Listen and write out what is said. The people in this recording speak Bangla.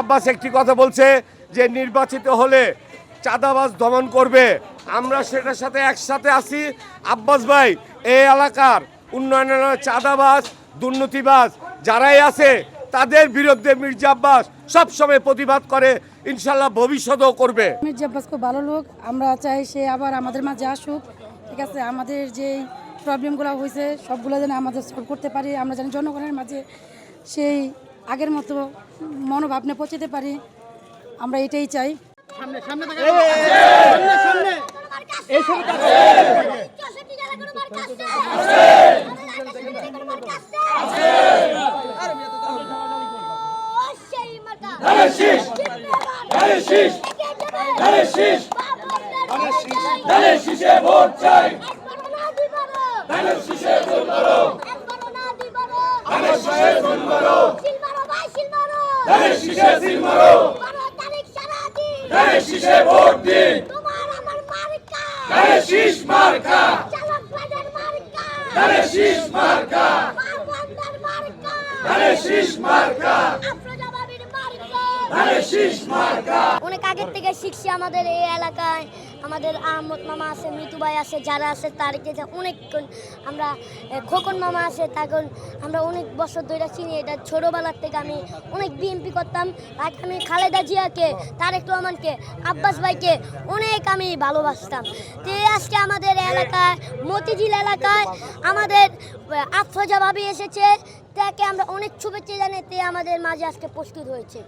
আব্বাস একটি কথা বলছে যে নির্বাচিত হলে চাঁদাবাজ দমন করবে। আমরা সেটার সাথে একসাথে আছি। আব্বাস ভাই এই এলাকার উন্নয়নের চাঁদাবাজ দুর্নীতিবাজ যারাই আছে তাদের বিরুদ্ধে মির্জা আব্বাস সবসময় প্রতিবাদ করে, ইনশাল্লাহ ভবিষ্যতেও করবে। মির্জা আব্বাস খুব ভালো লোক, আমরা চাই সে আবার আমাদের মাঝে আসুক। ঠিক আছে, আমাদের যেই প্রবলেমগুলো হয়েছে সবগুলো যেন আমাদের সলভ করতে পারি, আমরা যেন জনগণের মাঝে সেই আগের মতো মনোভাব নিয়ে পৌঁছতে পারি, আমরা এটাই চাই। অনেক আগের থেকে শিখছি আমাদের এই এলাকায়, আমাদের আহমদ মামা আছে, মৃত্যু ভাই আছে, যারা আছে তারকে অনেক আমরা খোকন মামা আছে, তখন আমরা অনেক বছর ধরে চিনি। এটা ছোটোবেলার থেকে আমি অনেক বিএমপি করতাম। আমি খালেদা জিয়াকে, তারেক রহমানকে, আব্বাস ভাইকে অনেক আমি ভালোবাসতাম। তো আজকে আমাদের এলাকায় মতিঝিল এলাকায় আমাদের আফরোজা ভাবি এসেছে, তাকে আমরা অনেক শুভেচ্ছা জানাতে আমাদের মাঝে আজকে প্রস্তুত হয়েছে।